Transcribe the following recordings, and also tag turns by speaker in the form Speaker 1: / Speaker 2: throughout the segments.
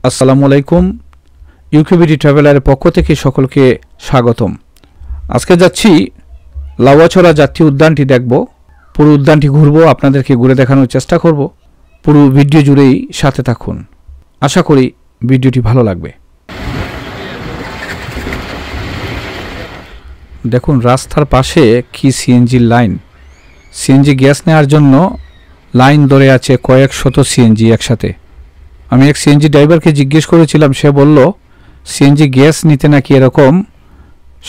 Speaker 1: আসসালামু আলাইকুম। ইউকেবিডি ট্রাভেলারের পক্ষ থেকে সকলকে স্বাগতম। আজকে যাচ্ছি লাউয়াছড়া জাতীয় উদ্যানটি দেখব। পুরো উদ্যানটি ঘুরবো, আপনাদেরকে ঘুরে দেখানোর চেষ্টা করব। পুরো ভিডিও জুড়েই সাথে থাকুন। আশা করি ভিডিওটি ভালো লাগবে। দেখুন রাস্তার পাশে কি সিএনজি লাইন। সিএনজি গ্যাস নেওয়ার জন্য লাইন ধরে আছে কয়েক শত সিএনজি একসাথে। আমি এক সিএনজি ড্রাইভারকে জিজ্ঞেস করেছিলাম, সে বলল সিএনজি গ্যাস নিতে নাকি এরকম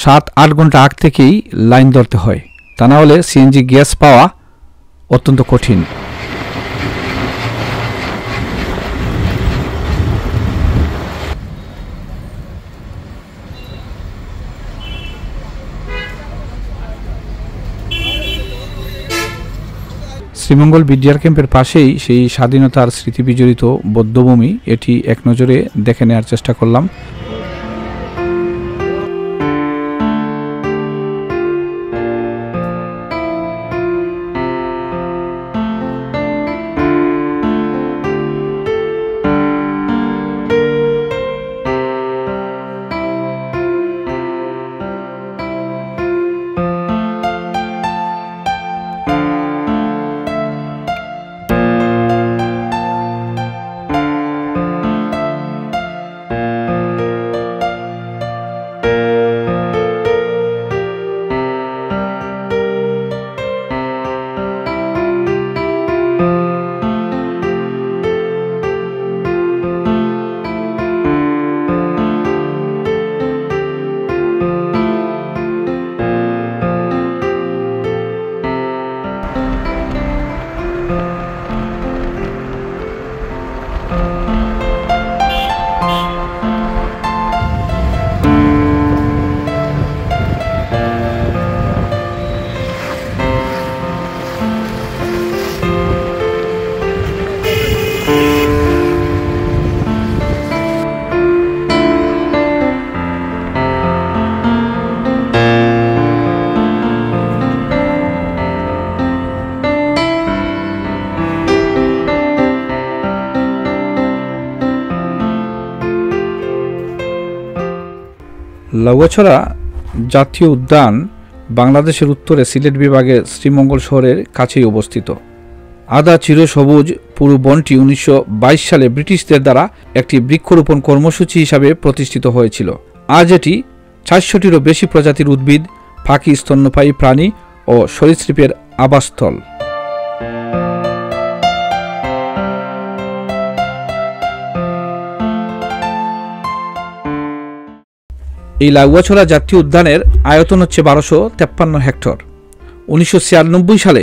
Speaker 1: 7-8 ঘন্টা আগ থেকেই লাইন ধরতে হয়, তা না হলে সিএনজি গ্যাস পাওয়া অত্যন্ত কঠিন। শ্রীমঙ্গল বিডিআর ক্যাম্পের পাশেই সেই স্বাধীনতার স্মৃতিবিজড়িত বৌদ্ধভূমি। এটি এক নজরে দেখে নেওয়ার চেষ্টা করলাম। লাউয়াছড়া জাতীয় উদ্যান বাংলাদেশের উত্তরে সিলেট বিভাগের শ্রীমঙ্গল শহরের কাছেই অবস্থিত। আদা চিরসবুজ পুরো বনটি 1922 সালে ব্রিটিশদের দ্বারা একটি বৃক্ষরোপণ কর্মসূচি হিসাবে প্রতিষ্ঠিত হয়েছিল। আজ এটি 400টিরও বেশি প্রজাতির উদ্ভিদ, পাখি, স্তন্যপায়ী প্রাণী ও সরীসৃপের আবাসস্থল। এই লাউয়াছড়া জাতীয় উদ্যানের আয়তন হচ্ছে 1253 হেক্টর। 1996 সালে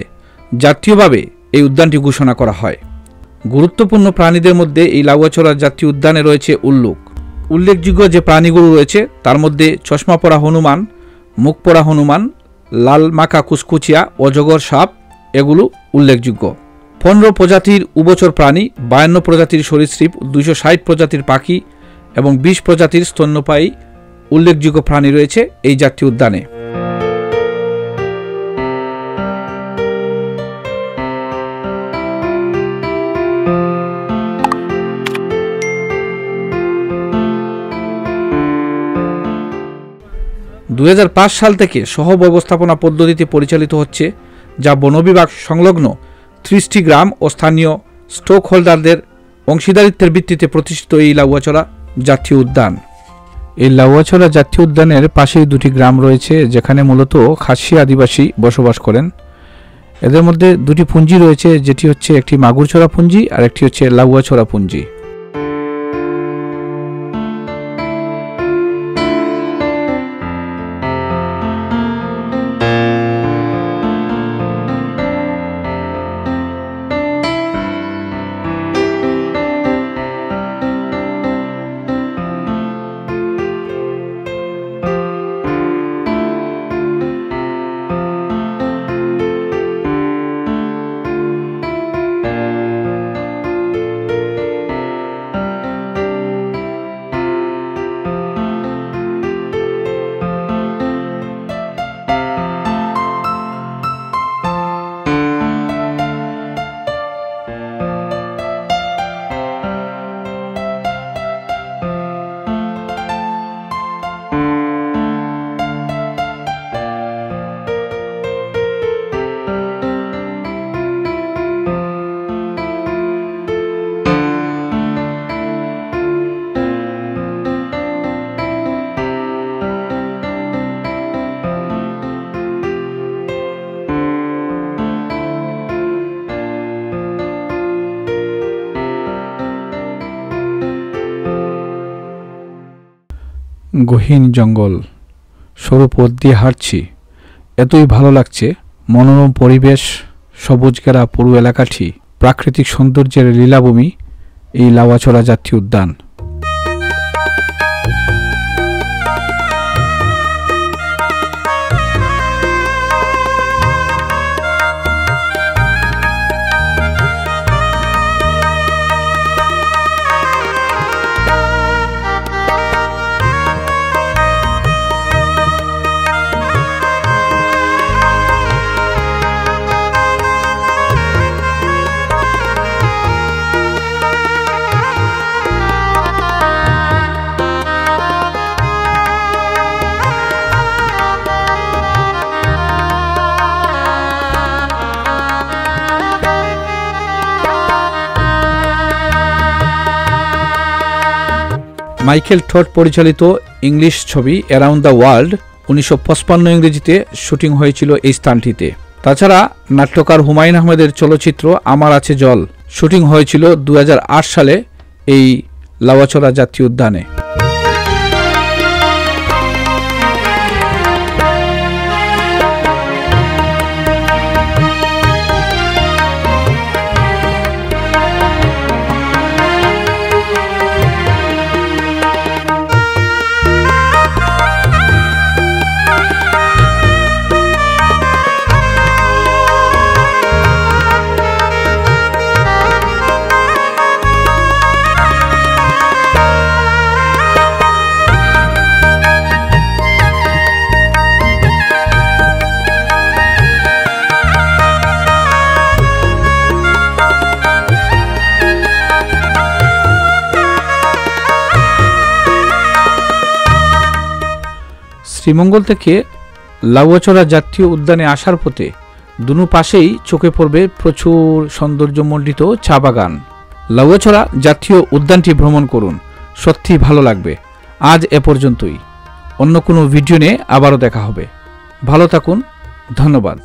Speaker 1: জাতীয়ভাবে এই উদ্যানটি ঘোষণা করা হয়। গুরুত্বপূর্ণ প্রাণীদের মধ্যে এই লাউয়াছড়া জাতীয় উদ্যানে রয়েছে উল্লুক। উল্লেখযোগ্য যে প্রাণীগুলো রয়েছে তার মধ্যে চশমা পরা হনুমান, মুখ পরা হনুমান, লাল মাকা কুচকুচিয়া, অজগর সাপ এগুলো উল্লেখযোগ্য। 15 প্রজাতির উভচর প্রাণী, 52 প্রজাতির সরীসৃপ, 260 প্রজাতির পাখি এবং 20 প্রজাতির স্তন্যপায়ী উল্লেখযোগ্য প্রাণী রয়েছে এই জাতীয় উদ্যানে। সাল থেকে সহ ব্যবস্থাপনা পদ্ধতিতে পরিচালিত হচ্ছে, যা বন বিভাগ সংলগ্ন 30টি গ্রাম ও স্থানীয় স্টক হোল্ডারদের অংশীদারিত্বের ভিত্তিতে প্রতিষ্ঠিত এই লাউয়াছড়া জাতীয় উদ্যান। এই লাউয়াছড়া জাতীয় উদ্যানের পাশেই 2টি গ্রাম রয়েছে যেখানে মূলত খাসি আদিবাসী বসবাস করেন। এদের মধ্যে 2টি পুঞ্জি রয়েছে, যেটি হচ্ছে একটি মাগুরছড়া পুঞ্জি আর একটি হচ্ছে লাউয়াছড়া পুঞ্জি। গহীন জঙ্গল, সরু পথ দিয়ে হাঁটছি, এতই ভালো লাগছে। মনোরম পরিবেশ, সবুজ ঘেরা পুরো এলাকাটি প্রাকৃতিক সৌন্দর্যের লীলাভূমি এই লাউয়াছড়া জাতীয় উদ্যান। মাইকেল টড পরিচালিত ইংলিশ ছবি অ্যারাউন্ড দ্য ওয়ার্ল্ড 1955 ইংরেজিতে শুটিং হয়েছিল এই স্থানটিতে। তাছাড়া নাট্যকার হুমায়ুন আহমেদের চলচ্চিত্র আমার আছে জল শুটিং হয়েছিল 2008 সালে এই লাউয়াছড়া জাতীয় উদ্যানে। শ্রীমঙ্গল থেকে লাউয়াছড়া জাতীয় উদ্যানে আসার পথে দুনো পাশেই চোখে পড়বে প্রচুর সৌন্দর্যমণ্ডিত চা বাগান। লাউয়াছড়া জাতীয় উদ্যানটি ভ্রমণ করুন, সত্যি ভালো লাগবে। আজ এ পর্যন্তই, অন্য কোনো ভিডিও নিয়ে আবারও দেখা হবে। ভালো থাকুন, ধন্যবাদ।